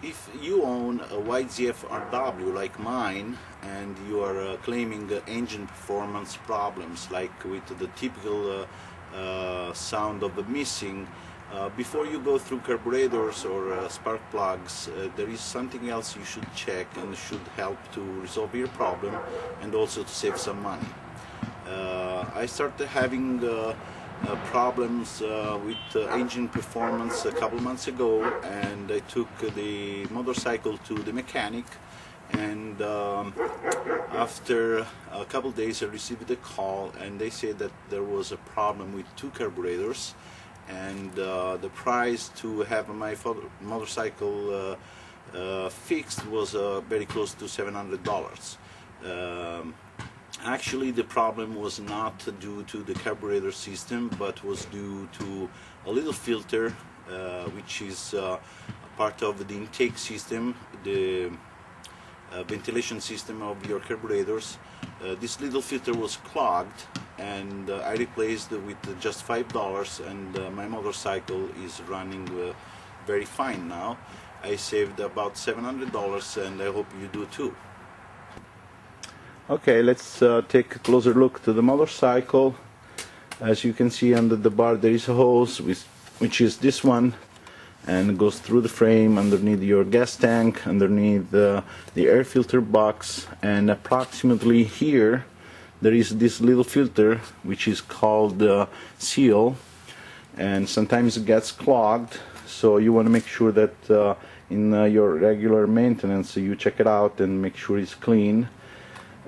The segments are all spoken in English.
If you own a YZF RW like mine and you are claiming engine performance problems like with the typical sound of the missing, before you go through carburetors or spark plugs, there is something else you should check and should help to resolve your problem and also to save some money. I started having problems with engine performance a couple months ago, and I took the motorcycle to the mechanic, and after a couple days I received a call and they said that there was a problem with two carburetors, and the price to have my motorcycle fixed was very close to $700. Actually, the problem was not due to the carburetor system, but was due to a little filter which is part of the intake system, the ventilation system of your carburetors. This little filter was clogged, and I replaced it with just $5, and my motorcycle is running very fine now. I saved about $700, and I hope you do too. Okay, let's take a closer look to the motorcycle. As you can see, under the bar there is a hose, which is this one, and it goes through the frame underneath your gas tank, underneath the air filter box, and approximately here there is this little filter which is called seal, and sometimes it gets clogged, so you want to make sure that in your regular maintenance you check it out and make sure it's clean.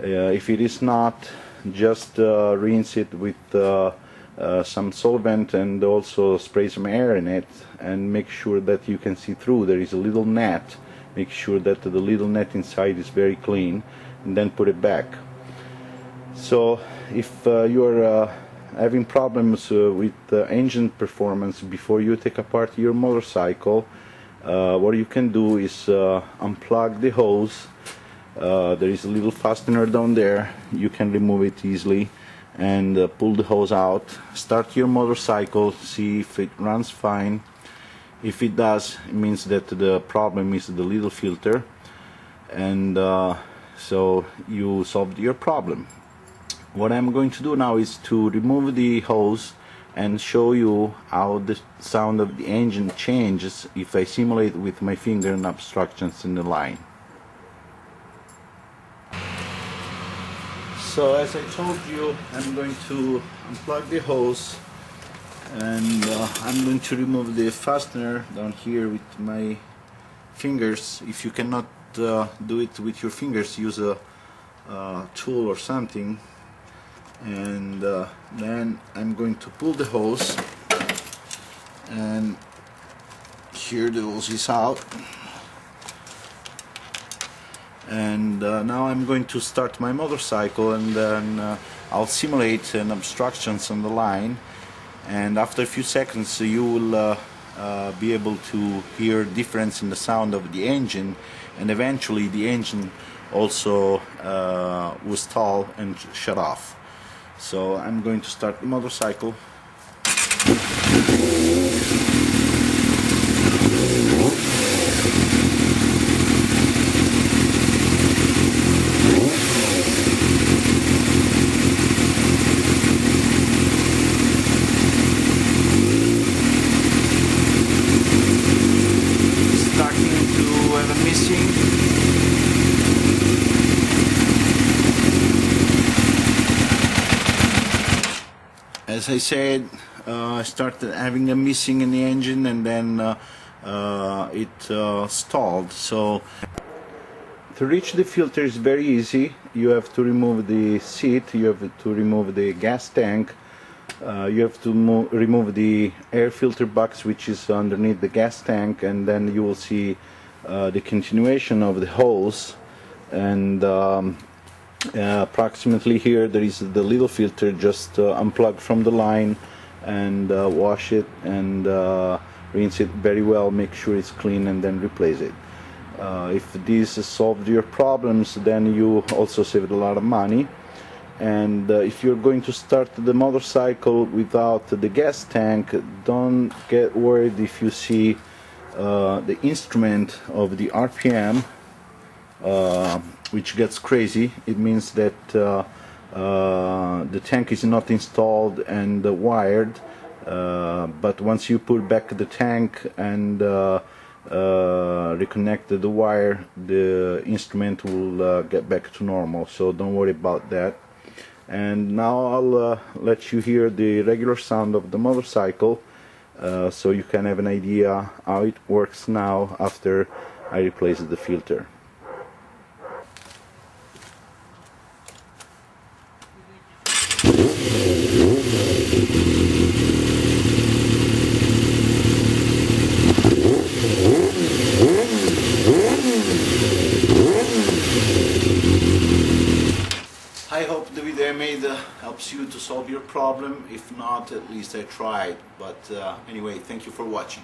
If it is not, just rinse it with some solvent and also spray some air in it, and make sure that you can see through. There is a little net. Make sure that the little net inside is very clean, and then put it back. So if you are having problems with engine performance before you take apart your motorcycle, what you can do is unplug the hose. There is a little fastener down there. You can remove it easily and pull the hose out. Start your motorcycle, see if it runs fine. If it does, it means that the problem is the little filter, and so you solved your problem. What I'm going to do now is to remove the hose and show you how the sound of the engine changes if I simulate with my finger and obstructions in the line. So as I told you, I'm going to unplug the hose, and I'm going to remove the fastener down here with my fingers. If you cannot do it with your fingers, use a tool or something. And then I'm going to pull the hose, and here the hose is out. And now I'm going to start my motorcycle, and then I'll simulate an obstructions on the line, and after a few seconds you will be able to hear difference in the sound of the engine, and eventually the engine also will stall and shut off. So I'm going to start the motorcycle. As I said, I started having a missing in the engine, and then it stalled. So to reach the filter is very easy. You have to remove the seat, you have to remove the gas tank, you have to remove the air filter box which is underneath the gas tank, and then you will see the continuation of the hose, and approximately here there is the little filter. Just unplug from the line and wash it and rinse it very well, make sure it's clean, and then replace it. If this solved your problems, then you also saved a lot of money. And if you're going to start the motorcycle without the gas tank, don't get worried if you see the instrument of the RPM, which gets crazy. It means that the tank is not installed and wired, but once you pull back the tank and reconnect the wire, the instrument will get back to normal, so don't worry about that. And now I'll let you hear the regular sound of the motorcycle, so you can have an idea how it works now after I replace the filter. I hope the video I made helps you to solve your problem. If not, at least I tried. But anyway, thank you for watching.